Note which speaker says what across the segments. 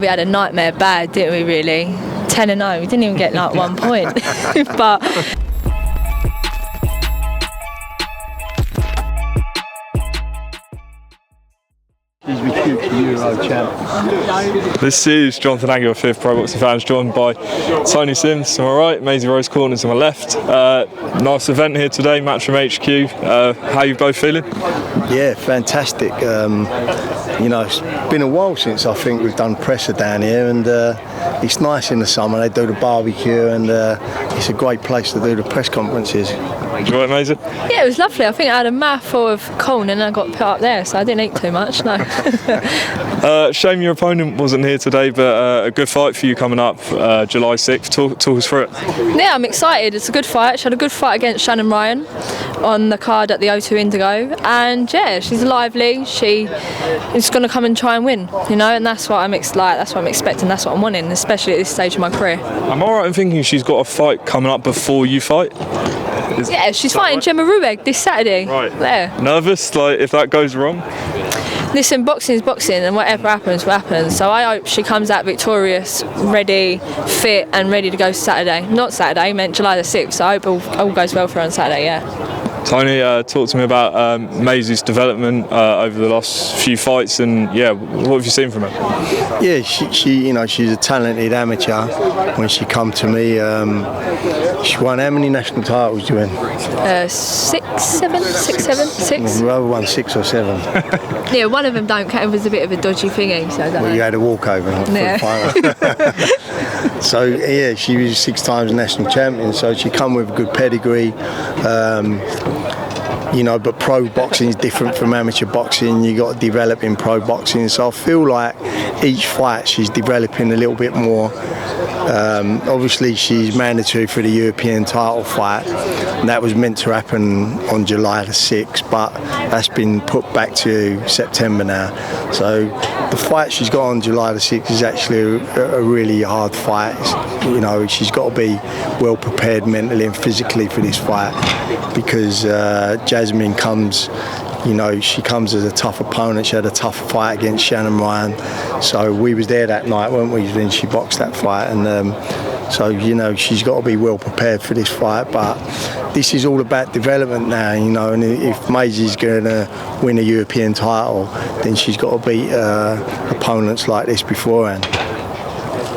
Speaker 1: We had a nightmare bad, didn't we, really? 10-0, we didn't even get like 1 point. But
Speaker 2: Euro champ.
Speaker 3: This is Jonathan Agger, 5th Pro Boxing Fans, joined by Tony Sims to my right, Maisey Rose Courtney to my left. Nice event here today, Matchroom HQ. How are you both feeling?
Speaker 2: Yeah, fantastic. You know, it's been a while since I think we've done presser down here, and it's nice in the summer. They do the barbecue, and it's a great place to do the press conferences.
Speaker 3: Enjoy it, Maisey?
Speaker 1: yeah, it was lovely. I think I had a mouthful of corn and I got put up there, so I didn't eat too much, no.
Speaker 3: Shame your opponent wasn't here today, but a good fight for you coming up July 6th. Talk us through it.
Speaker 1: Yeah, I'm excited. It's a good fight. She had a good fight against Shannon Ryan on the card at the O2 Indigo, and yeah, she's lively. She is going to come and try and win, you know, and that's what I'm that's what I'm expecting. That's what I'm wanting, especially at this stage of my career.
Speaker 3: Am I right in thinking she's got a fight coming up before you fight?
Speaker 1: Yeah, she's fighting
Speaker 3: right?
Speaker 1: Gemma Rueg this Saturday.
Speaker 3: Right.
Speaker 1: There.
Speaker 3: Nervous, like if that goes wrong?
Speaker 1: Listen, boxing's boxing, and whatever happens, will happen. So I hope she comes out victorious, ready, fit, and ready to go Saturday. Not Saturday, I meant July the 6th. So I hope all goes well for her on Saturday, yeah.
Speaker 3: Tony, talk to me about Maisey's development over the last few fights, and yeah, what have you seen from her?
Speaker 2: Yeah, she you know, she's a talented amateur. When she come to me, she won how many national titles do you win?
Speaker 1: 6, 7, 6.
Speaker 2: We won 6 or 7.
Speaker 1: Yeah, one of them don't count. It was a bit of a dodgy thingy, so I don't know.
Speaker 2: You had a walkover.
Speaker 1: Yeah.
Speaker 2: So yeah, she was 6 times national champion. So she come with a good pedigree. You know, but pro boxing is different from amateur boxing. You got to develop in pro boxing. So I feel like each fight she's developing a little bit more. Obviously, she's mandatory for the European title fight. And that was meant to happen on July the 6th, but that's been put back to September now. So the fight she's got on July the 6th is actually a really hard fight. You know, she's got to be well prepared mentally and physically for this fight, because Jasmine comes, you know, she comes as a tough opponent. She had a tough fight against Shannon Ryan, so we was there that night, weren't we, when she boxed that fight, and so, you know, she's got to be well prepared for this fight. But this is all about development now, you know, and if Maisey's going to win a European title, then she's got to beat opponents like this beforehand.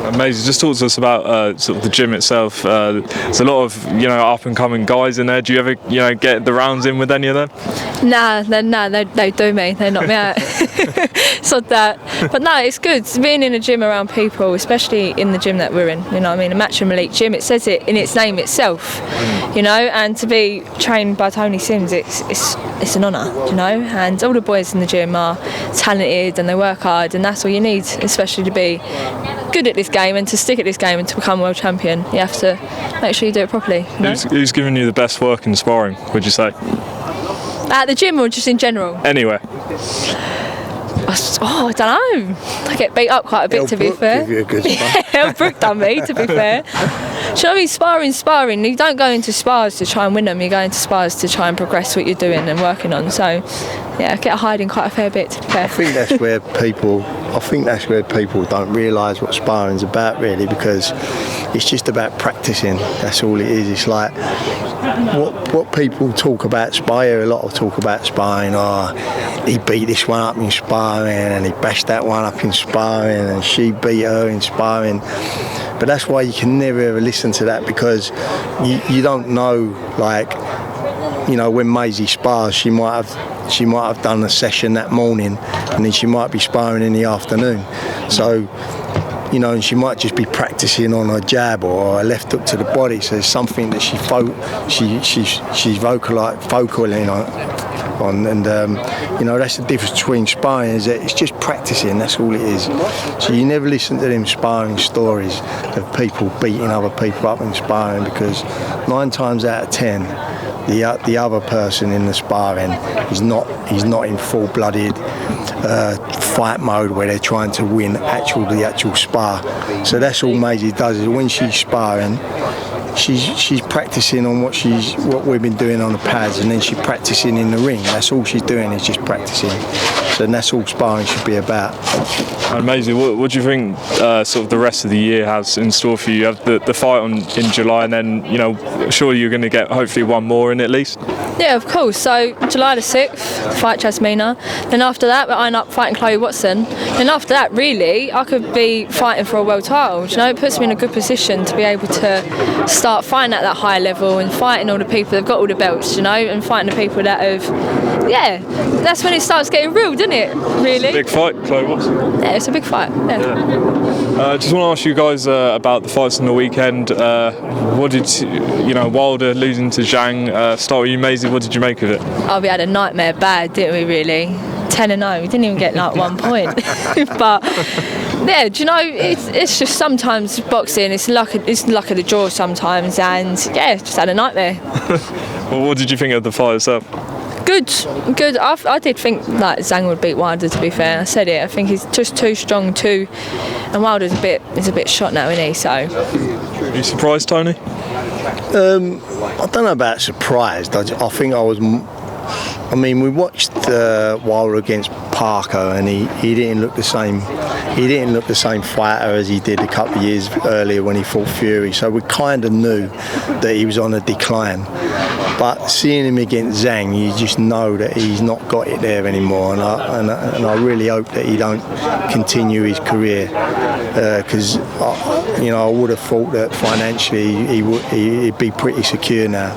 Speaker 3: Amazing. Just talk to us about sort of the gym itself. There's a lot of, you know, up and coming guys in there. Do you ever, you know, get the rounds in with any of them?
Speaker 1: Nah, they do me. They knock me out. So that. But no, it's good being in a gym around people, especially in the gym that we're in. You know what I mean? A Matchroom Elite gym. It says it in its name itself. You know, and to be trained by Tony Sims, it's an honour. You know, and all the boys in the gym are talented and they work hard, and that's all you need, especially to be good at this game and to stick at this game and to become world champion. You have to make sure you do it properly. You know?
Speaker 3: Who's giving you the best work in sparring, would you say?
Speaker 1: At the gym or just in general?
Speaker 3: Anywhere.
Speaker 1: I don't know. I get beat up quite a bit, to be fair.
Speaker 2: Give you a good spar.
Speaker 1: Yeah, Brooke done me, to be fair. Do you know what I mean? Sparring. You don't go into spars to try and win them. You go into spars to try and progress what you're doing and working on. So, yeah, I get hiding quite a fair bit, to be fair.
Speaker 2: I think that's where people don't realise what sparring's about, really, because it's just about practicing. That's all it is. It's like what people talk about sparring. A lot of talk about sparring. Oh, he beat this one up in sparring, and he bashed that one up in sparring, and she beat her in sparring. But that's why you can never ever listen to that, because you don't know, like, you know, when Maisey spars, she might have done a session that morning, and then she might be sparring in the afternoon. So, you know, and she might just be practicing on her jab or her left hook to the body. So it's something that she's vocaling on, and you know, that's the difference between sparring, is that it's just practicing. That's all it is. So you never listen to them sparring stories of people beating other people up in sparring, because 9 times out of 10 the other person in the sparring is not in full-blooded fight mode where they're trying to win the actual spar. So that's all Maisey does, is when she's sparring, she's practicing on what we've been doing on the pads, and then she's practicing in the ring. That's all she's doing, is just practicing. So that's all sparring should be about.
Speaker 3: And Maisey, what do you think sort of the rest of the year has in store for you? You have the fight in July, and then, you know, surely you're going to get hopefully one more in at least?
Speaker 1: Yeah, of course. So July the 6th, fight Jasmina. Then after that, we're eyeing up fighting Chloe Watson. Then after that, really, I could be fighting for a world title. You know, it puts me in a good position to be able to start fighting at that high level and fighting all the people that've got all the belts, you know, and fighting the people that have, yeah, that's when it starts getting real, doesn't it, really?
Speaker 3: It's a big fight, Chloe Watson.
Speaker 1: Yeah, it's a big fight, yeah.
Speaker 3: Just want to ask you guys about the fights on the weekend. What did, you know, Wilder losing to Zhang, start with you, Maisey, what did you make of it?
Speaker 1: Oh, we had a nightmare bad, didn't we, really? 10-0, we didn't even get like 1 point. But yeah, do you know, it's just sometimes boxing, it's luck of the draw sometimes, and yeah, just had a nightmare.
Speaker 3: Well, what did you think of the fight itself?
Speaker 1: Good. I did think like Zhang would beat Wilder, to be fair. I said it. I think he's just too strong too, and Wilder's a bit shot now, isn't he? So.
Speaker 3: Are you surprised, Tony?
Speaker 2: I don't know about surprised. I think I was. I mean, we watched Wilder against Parker, and he didn't look the same. He didn't look the same fighter as he did a couple of years earlier when he fought Fury. So we kind of knew that he was on a decline. But seeing him against Zhang, you just know that he's not got it there anymore. And I really hope that he don't continue his career, because you know, I would have thought that financially he'd be pretty secure now.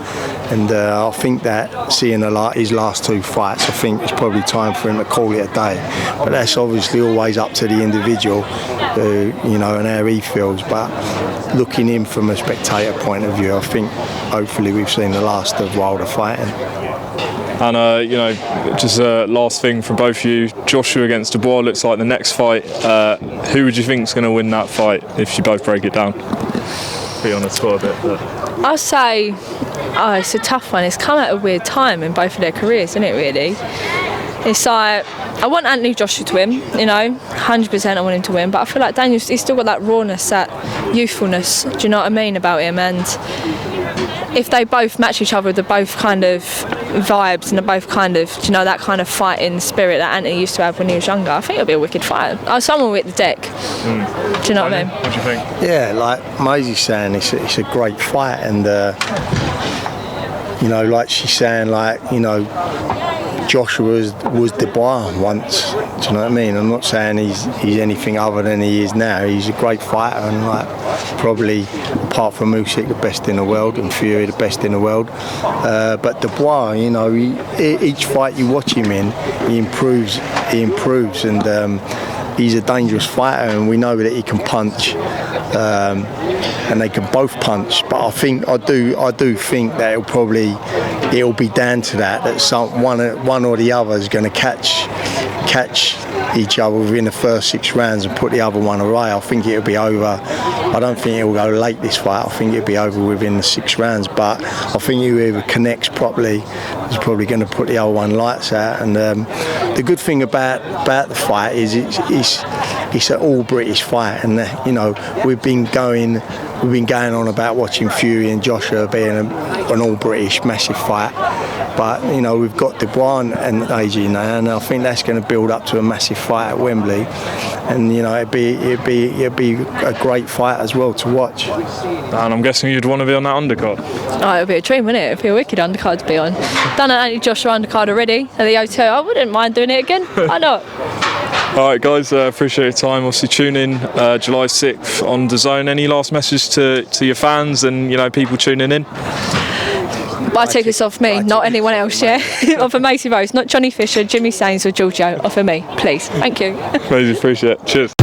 Speaker 2: And I think that seeing his last 2 fights, I think it's probably time for him to call it a day. But that's obviously always up to the individual, you know, and how he feels. But looking in from a spectator point of view, I think hopefully we've seen the last of Wilder fighting.
Speaker 3: And you know, just last thing from both of you, Joshua against Dubois looks like the next fight. Who would you think is going to win that fight if you both break it down? Be on the spot a bit. But.
Speaker 1: I'll say, it's a tough one. It's come at a weird time in both of their careers, isn't it, really? It's like, I want Anthony Joshua to win, you know, 100% I want him to win, but I feel like Daniel's, he's still got that rawness, that youthfulness, do you know what I mean, about him? And if they both match each other, they're both kind of vibes, and they're both kind of, you know, that kind of fighting spirit that Anthony used to have when he was younger, I think it'll be a wicked fight. Someone will hit the deck. Do you know what I mean?
Speaker 3: What do you think?
Speaker 2: Yeah, like Maisey's saying, it's a great fight, and you know, like she's saying, like, you know, Joshua was Dubois once. Do you know what I mean? I'm not saying he's anything other than he is now. He's a great fighter, and like probably apart from Usyk, the best in the world, and Fury, the best in the world. But Dubois, you know, each fight you watch him in, he improves, and he's a dangerous fighter, and we know that he can punch. And they can both punch, but I do think that it'll be down to that one or the other is going to catch each other within the first 6 rounds and put the other one away. I think it'll be over. I don't think it'll go late this fight. I think it'll be over within the 6 rounds, but I think whoever connects properly is probably going to put the other one lights out. And the good thing about the fight is it's an all British fight, and you know, we've been going on about watching Fury and Joshua being an all British massive fight, but you know, we've got Dubois and AJ now, and I think that's going to build up to a massive fight at Wembley, and you know, it'd be a great fight as well to watch.
Speaker 3: And I'm guessing you'd want to be on that undercard.
Speaker 1: Oh, it'd be a dream, wouldn't it? It'd be a wicked undercard to be on. Done an Anthony Joshua undercard already at the O2. I wouldn't mind doing it again. Why not?
Speaker 3: All right, guys, appreciate your time. Obviously, tune in July 6th on DAZN. Any last message to your fans and, you know, people tuning in?
Speaker 1: Buy tickets off me, not anyone else, yeah? Off of Maisey Rose, not Johnny Fisher, Jimmy Sains or Giorgio. Off of me, please. Thank you.
Speaker 3: Amazing, appreciate it. Cheers.